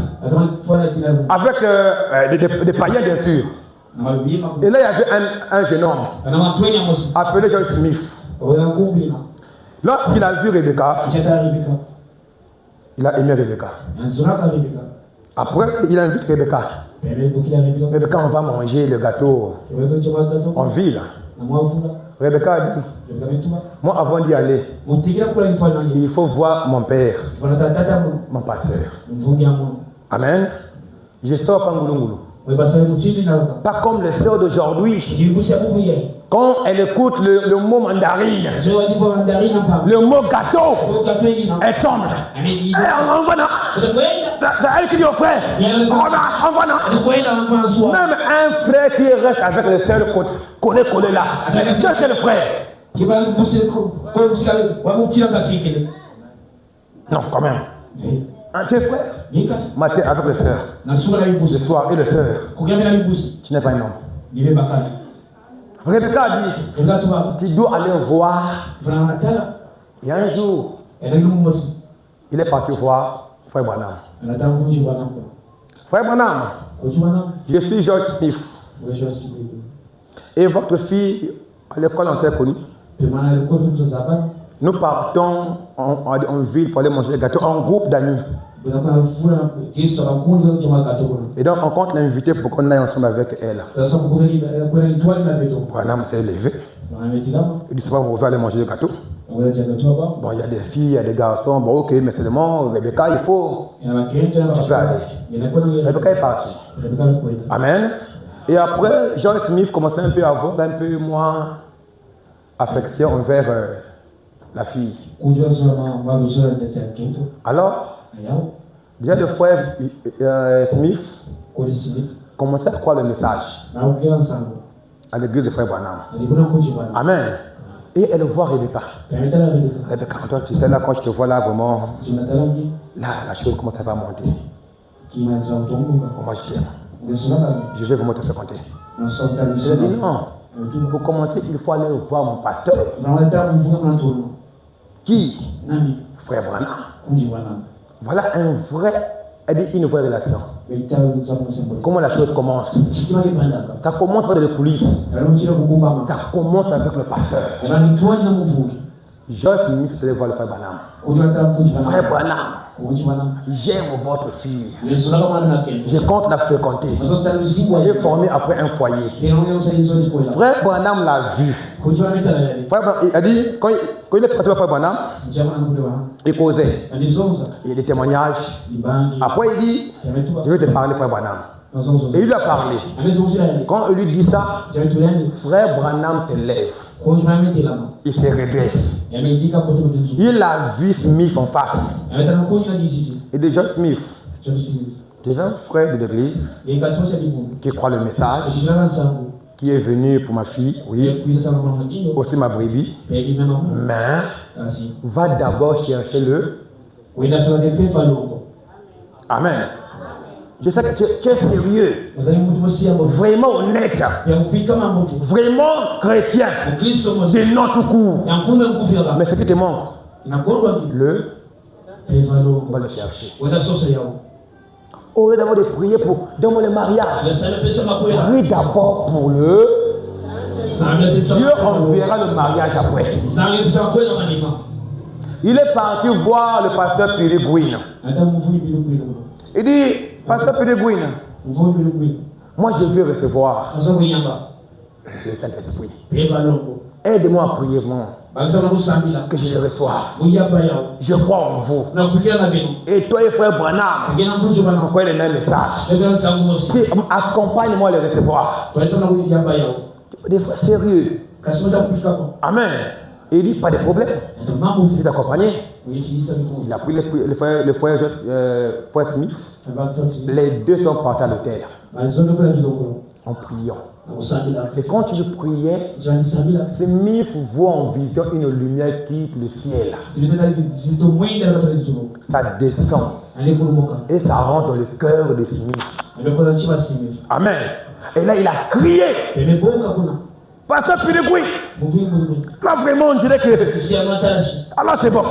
Avec des païens, bien sûr. Et là, il y avait un jeune homme appelé John Smith. Lorsqu'il a vu Rebecca, il a aimé Rebecca. Après, il invite Rebecca. Rebecca, on va manger le gâteau en ville. Rebecca a dit, moi avant d'y aller, il faut voir mon père, mon pasteur. Amen. Je sors pas Ngulungulu. Pas comme les sœurs d'aujourd'hui. Quand elles écoutent le mot mandarine, le mot gâteau, elles tombent. On va là. C'est elle qui dit au frère, on va là. Même un frère qui reste avec les sœurs collé là. C'est le frère. Non, quand même. Un tes frère, matin avec le frère, le soir et le frère, tu n'es pas un homme. Rebecca a dit, tu dois aller voir. Et un jour, il est parti voir Frère Branham. Frère Branham, je suis George Smith. Et votre fille, à l'école, on s'est connus. Nous partons en ville pour aller manger des gâteaux en groupe d'amis. Et donc on compte l'inviter pour qu'on aille ensemble avec elle. Branham s'est levé. Il dit souvent on va aller manger des gâteaux. Bon, il y a des filles, il y a des garçons. Bon, ok, mais seulement Rebecca, il faut. Tu peux aller. Rebecca est partie. Amen. Et après, John Smith commençait un peu à avoir un peu moins affection envers la fille. Alors, déjà le frère Smith commençait à croire le message à l'église de frère Branham. Amen. Et elle voit Rebecca. Rebecca, toi, tu sais là, quand je te vois là, vraiment, là, la chose commence à monter. Moi, je t'aime. Je vais vraiment te fréquenter. Je lui ai dit non. Pour commencer, il faut aller voir mon pasteur. Qui? Frère Branham. Voilà une vraie relation. Comment la chose commence? Ça commence par les coulisses. Ça commence avec le pasteur. George Smith allait voir le frère Branham. Frère Branham, j'aime votre fille. Je compte la fréquenter. J'ai formé après un foyer. Frère Branham l'a vu. Frère Branham, il a dit, quand il est parti au frère Branham, il causait. Il y a des témoignages. Après il dit, je vais te parler frère Branham. Et il lui a parlé. Quand il lui dit ça, frère Branham se lève. Il se redresse. Il a vu Smith en face. Et de John Smith, c'est un frère de l'église qui croit le message, qui est venu pour ma fille, oui, aussi ma brebis. Mais va d'abord chercher le. Amen. Je sais que tu es sérieux, vraiment honnête, vraiment chrétien, de notre cours. Mais ce qui te manque, on va le chercher. Au lieu d'abord de prier dans le mariage, prie d'abord pour le. Dieu enverra le mariage après. Il est parti voir le pasteur Pérégrine. Il dit, pasteur Pérégrine, moi je veux recevoir le Saint-Esprit. Aide-moi à prier vraiment. Que je le reçoive. Je crois en vous. Et toi et frère Branham, vous croyez le même message. Accompagne-moi à le recevoir. Des frères sérieux. Amen. Et il dit pas de problème. Il est accompagné. Il a pris le frère Smith. Les deux sont partis à l'hôtel. En priant. Et quand tu priais, Smith voit en vision une lumière qui quitte le ciel. Ça descend. Et ça rentre dans le cœur de Smith. Amen. Et là, il a crié. Pasteur Pilibui. Là, vraiment, on dirait que. Alors, c'est bon.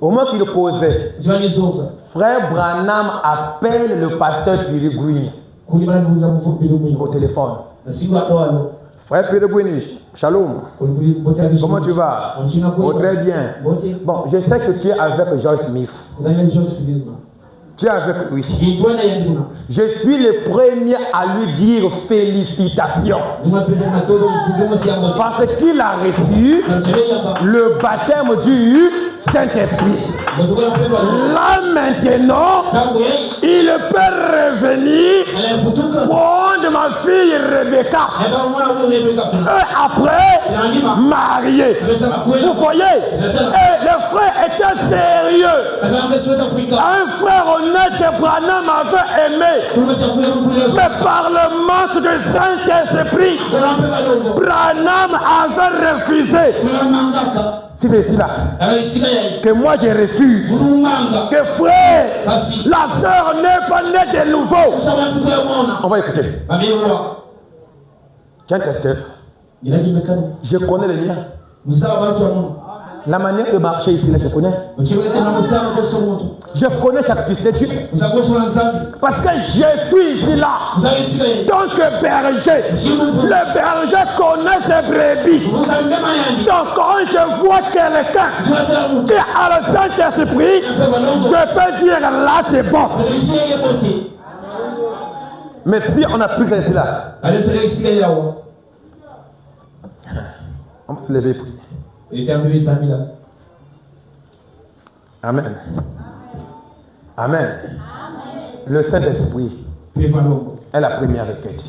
Au moment qu'il causait, frère Branham appelle le pasteur Pilibui au téléphone. Frère Pilibui, shalom. Comment tu vas? Oh, très bien. Bon, je sais que tu es avec Joyce Smith. Tu es avec lui. Je suis le premier à lui dire félicitations. Parce qu'il a reçu le baptême du Saint-Esprit. Là maintenant, il peut revenir prendre ma fille Rebecca. Et après, marier. Vous voyez, et le frère était sérieux. Un frère honnête, Branham avait aimé. Mais par le manque de Saint-Esprit, Branham avait refusé. Si c'est ici là, que moi je refuse, que frère, la sœur n'est pas née de nouveau. On va écouter. Tiens, testeur. Je connais les liens. La manière de marcher ici, là, je connais. Je connais chaque fils de Dieu. Parce que je suis ici là. Donc berger. Le berger connaît ses brebis. Donc quand je vois quelqu'un qui a le Saint-Esprit, je peux dire là c'est bon. Mais si on n'a plus ici là, on va se lever et prier. Il était arrivé 5000 ans. Amen. Amen. Le Saint-Esprit est la première requête.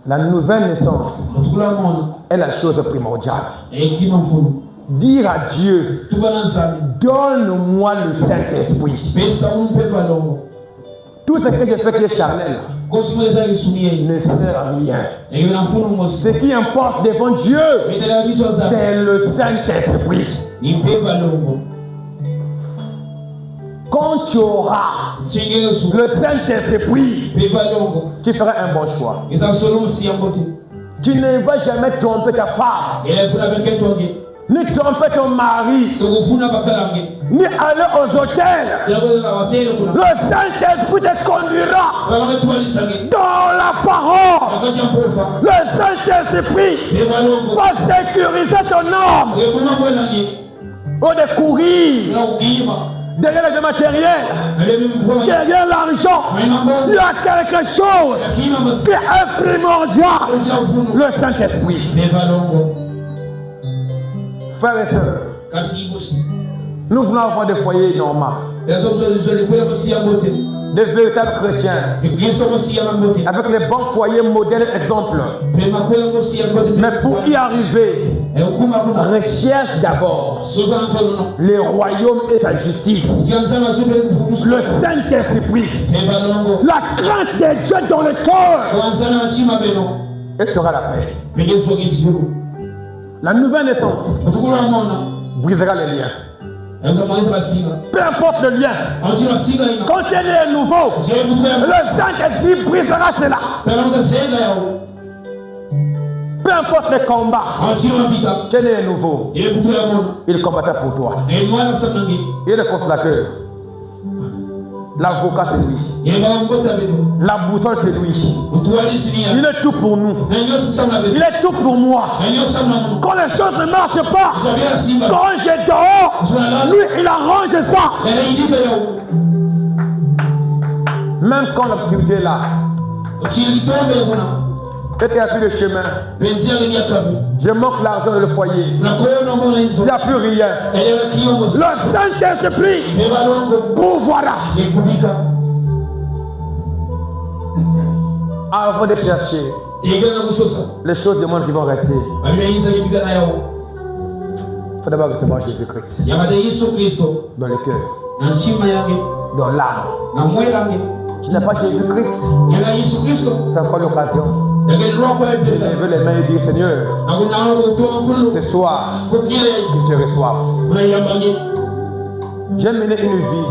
La nouvelle naissance est la chose primordiale. Dire à Dieu, donne-moi le Saint-Esprit. Tout ce que je fais qui est charnel ne sert à rien. Ce qui importe devant Dieu, c'est le Saint-Esprit. Quand tu auras le Saint-Esprit, tu feras un bon choix. Tu ne vas jamais tromper ta femme, ni tromper ton mari, ni aller aux hôtels. Le Saint-Esprit te conduira dans la parole. Le Saint-Esprit va sécuriser ton âme. Au de courir derrière les matériels, derrière l'argent, il y a quelque chose qui est primordial. Le Saint-Esprit. Frères et sœurs, nous voulons avoir des foyers normaux, des véritables chrétiens, avec les bons foyers modèles exemples. Mais pour y arriver, recherche d'abord le royaume et sa justice, le Saint-Esprit, la crainte de Dieu dans le cœur, et tu auras la paix. La nouvelle naissance brisera les liens. Peu importe le lien. Quand tu es nouveau, le Saint-Esprit brisera cela. Peu importe les combats, tu es nouveau. Il combattra pour toi. Il est le consolateur. L'avocat c'est lui. La boussole c'est lui. Il est tout pour nous. Il est tout pour moi. Quand les choses ne marchent pas, quand j'ai dehors, lui il arrange ça. Même quand l'obscurité est là, et tu n'as plus de chemin, je manque l'argent dans le foyer, il n'y a plus rien. Le Saint-Esprit pourvoira. Avant de chercher les choses du monde qui vont rester, il faut d'abord recevoir Jésus-Christ dans le cœur, dans l'âme. Tu n'as pas Jésus-Christ. C'est encore l'occasion. Je veux les mains et dire Seigneur, ce soir, que je te reçoive. J'ai mené une vie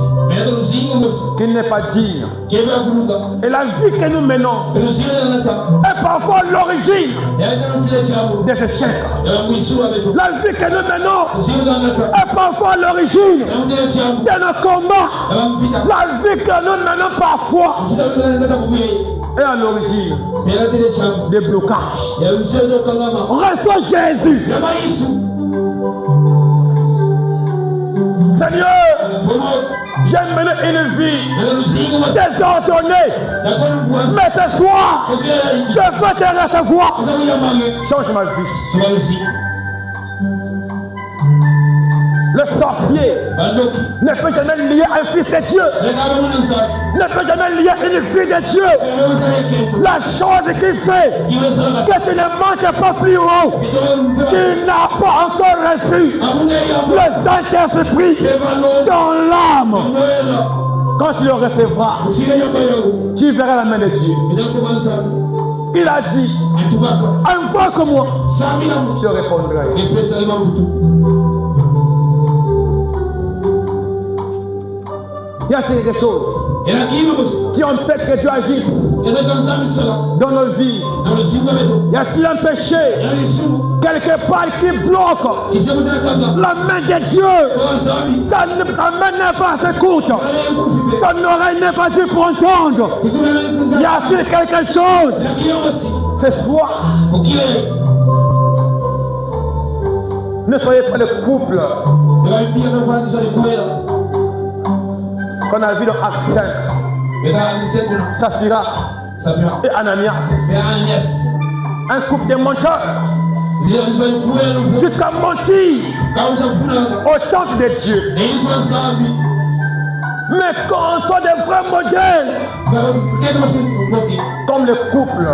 qui n'est pas digne. Et la vie que nous menons est parfois l'origine des échecs. La vie que nous menons est parfois l'origine de nos combats. La vie que nous menons parfois est à l'origine des blocages. Reçois Jésus. Seigneur, j'ai mené une vie désordonnée. Mais ce soir, je veux te recevoir. Change ma vie. Le sorcier ne peut jamais lier un fils de Dieu. Ne peut jamais lier une fille de Dieu. La chose qu'il fait, que tu ne montes pas plus haut, tu n'as pas encore reçu le Saint-Esprit dans l'âme. Quand tu le recevras, tu verras la main de Dieu. Il a dit, invoque-moi, je te répondrai. Il y a quelque chose qui empêche que Dieu agisse dans nos vies. Y a-t-il un péché quelque part qui bloque la main de Dieu? Ta main n'est pas assez courte. Ton oreille n'est pas assez pour entendre. Y a-t-il quelque chose ce soir? Ne soyez pas le couple qu'on a vu dans Acte 5, Saphira et Ananias. Un couple de menteurs jusqu'à mentir au temple de Dieu. Mais quand on soit des vrais modèles, comme le couple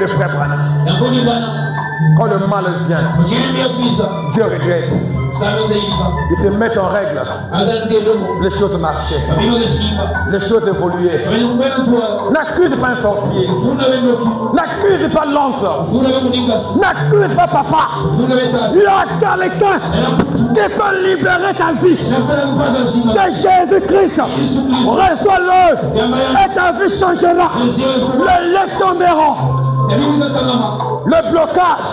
de frère Branham, quand le mal vient, Dieu redresse. Ils se mettent en règle. Les choses marchaient. Les choses évoluaient. N'accuse pas un sorcier. N'accuse pas l'oncle. N'accuse pas papa. Il y a quelqu'un qui peut libérer ta vie. C'est Jésus-Christ. Reçois-le et ta vie changera. Les lèvres tomberont. Le blocage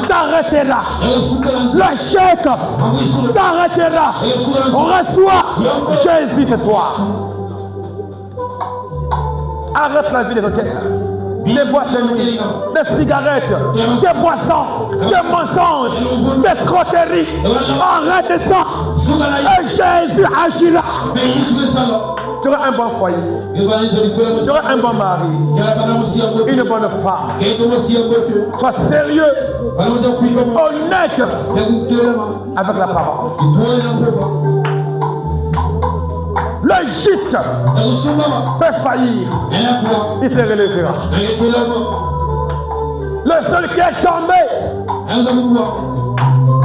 s'arrêtera. Le chèque s'arrêtera. Reçois Jésus ce soir. Arrête la vie de l'hôtel. Des boîtes de nuit, des cigarettes, des boissons, des mensonges, des crotteries. Arrête ça. Et Jésus agira. Tu auras un bon foyer. Tu auras un bon mari. Une bonne femme. Sois sérieux, honnête avec la parole. L'Égypte peut faillir. Il se relèvera. Le seul qui est tombé,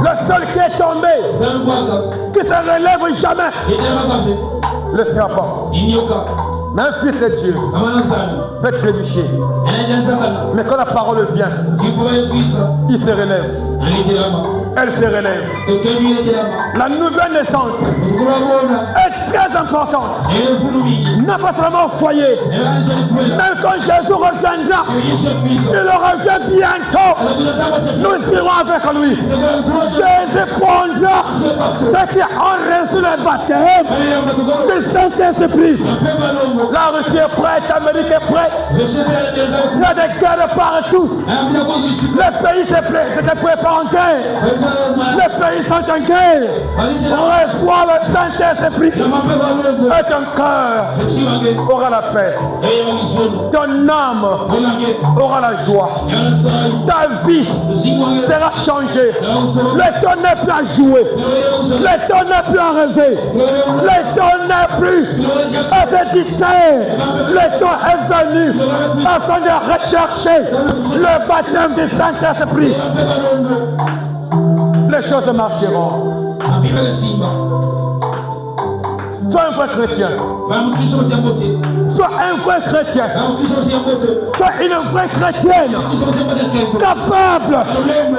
le seul qui est tombé, qui se relève jamais, le serpent. Mais un fils de Dieu peut trébucher. Mais quand la parole vient, il se relève. Elle se relève. La nouvelle naissance est très importante. Non pas seulement au foyer. Même quand Jésus reviendra, il revient bientôt. Nous irons avec lui. Jésus prendra ceux qui ont reçu le baptême du Saint-Esprit. La Russie est prête, l'Amérique est prête. Il y a des guerres partout. Les pays se préparent en guerre. Les pays sont en guerre. Reçois le Saint-Esprit et ton cœur aura la paix. Ton âme aura la joie. Ta vie sera changée. Le temps n'est plus à jouer. Le temps n'est plus à rêver. Le temps n'est plus à se distraire. Le temps est venu afin de rechercher le baptême du Saint-Esprit. Les choses marcheront. Sois un vrai chrétien. Sois un vrai chrétien. Sois une vraie chrétienne. Capable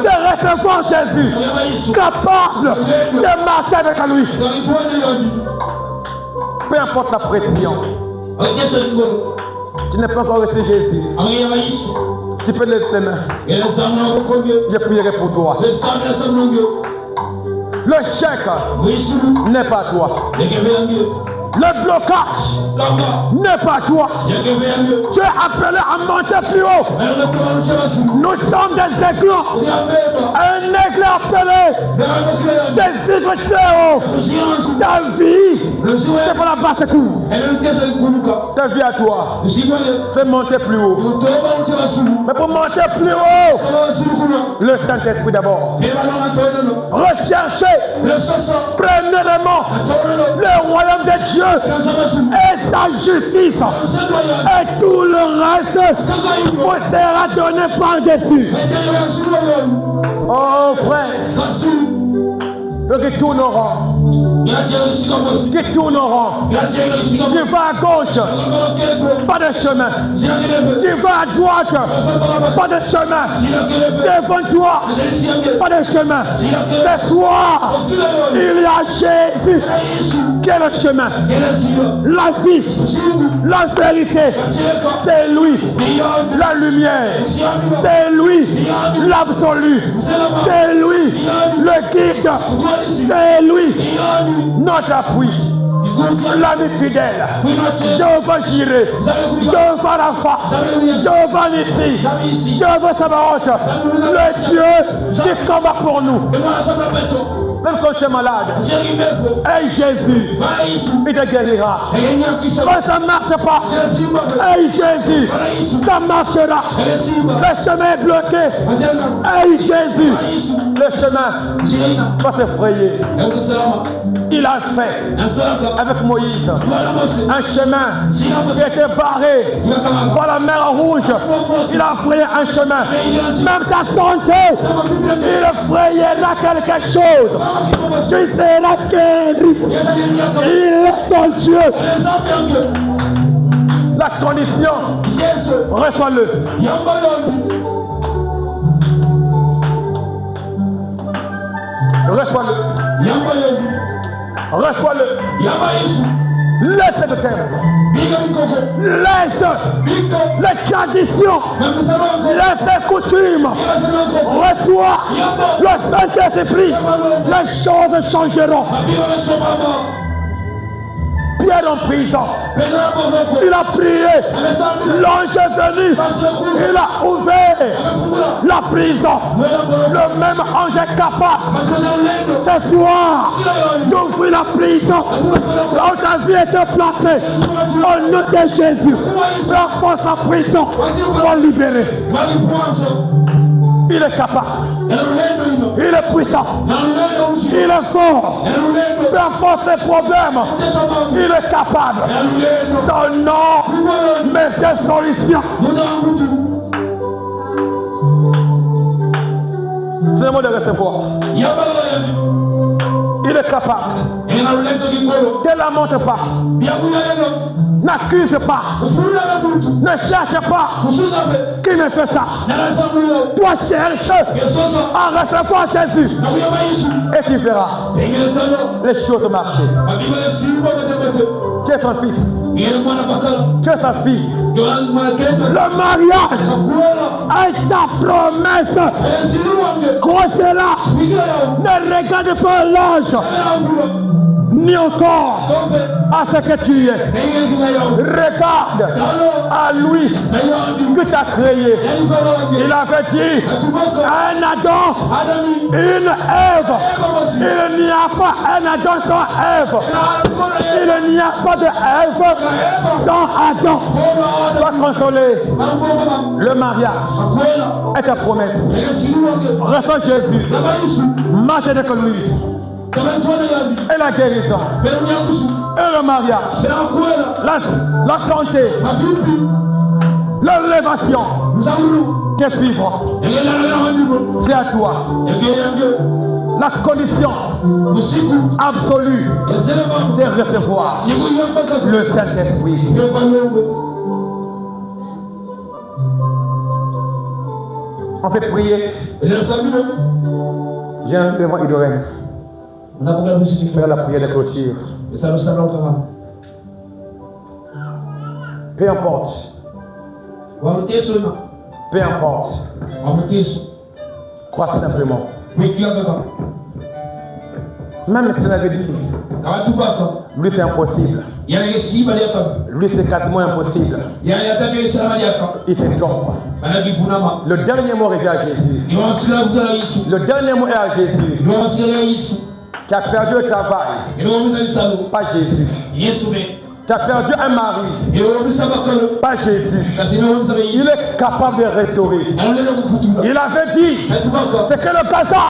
de recevoir Jésus. Capable de marcher avec lui. Peu importe la pression. Tu n'es pas encore reçu Jésus. Tu peux lever tes mains. Je prierai pour toi. Le chèque n'est pas toi. Le blocage n'est pas toi. Tu es appelé à monter plus haut. Nous sommes des éclats. Un éclat appelé des vivres ta vie. C'est pour la basse cour. Ta vie à toi. C'est monter plus haut. Mais pour monter plus haut, le Saint-Esprit d'abord. Recherchez premièrement le royaume de Dieu et sa justice, et tout le reste vous sera donné par-dessus. Oh frère, qui tourneront, qui tourneront. Tu vas à gauche, pas de chemin. Tu vas à droite, pas de chemin. Devant toi, pas de chemin. Ce soir, il y a Jésus qui est le chemin, la vie, la vérité. C'est lui, la lumière. C'est lui, l'absolu. C'est lui, le guide. C'est lui, notre appui, l'ami fidèle. Jéhovah Jireh, Jéhovah Rapha, Jéhovah Nissi, Jéhovah Sabaoth, le Dieu qui combat pour nous. Même quand tu es malade, hey Jésus, il te guérira. Quand ça ne marche pas, hey Jésus, ça marchera. Le chemin est bloqué. Hey Jésus, le chemin va s'effrayer. Il a fait avec Moïse un chemin qui était barré par la mer Rouge. Il a frayé un chemin. Même ta santé, il frayera quelque chose. Tu seras guéri. Il est ton Dieu. La condition, reçois-le. Reçois-le. Reçois-le. Laisse le terme. Laisse les traditions. Laisse les coutumes. Reçois le Saint-Esprit. Les choses changeront. Pierre en prison. Il a prié. L'ange est venu. Il a ouvert la prison. Le même ange est capable ce soir d'ouvrir la prison là où ta vie était placée. Au nom de Jésus, la force la prison va libérer. Il est capable. Il est puissant. Il est fort. Peu importe les problèmes, il est capable. Son nom met des solutions. C'est le mot de recevoir. Il est capable. Ne lamente pas. N'accuse pas. Ne cherche pas. Qui me fait ça? Toi cherche à recevoir Jésus. Et tu verras les choses marcher. Tu es son fils. Tu es sa fille. Le mariage est ta promesse. Grosse-la. Ne regarde pas l'âge, ni encore à ce que tu es. Regarde à lui que tu as créé. Il avait dit un Adam, une Ève. Il n'y a pas un Adam sans Ève. Il n'y a pas de Ève sans Adam. Sois consolé. Le mariage est ta promesse. Reçois Jésus. Marche avec lui. Et la guérison. Et le mariage. La santé. L'élévation. Qu'est-ce suivra? C'est à toi. La condition absolue, c'est recevoir le Saint-Esprit. On peut prier. J'ai un devant Idorène. Faire la prière de clôture. Peu importe. Peu importe. Crois simplement. Même si on avait dit, lui c'est impossible. Lui c'est quasiment impossible. Il se trompe. Le dernier mot revient à Jésus. Le dernier mot est à Jésus. Tu as perdu le travail. Pas Jésus. Tu as perdu un mari. Pas Jésus. Il est capable de restaurer. Il avait dit, c'est que le casard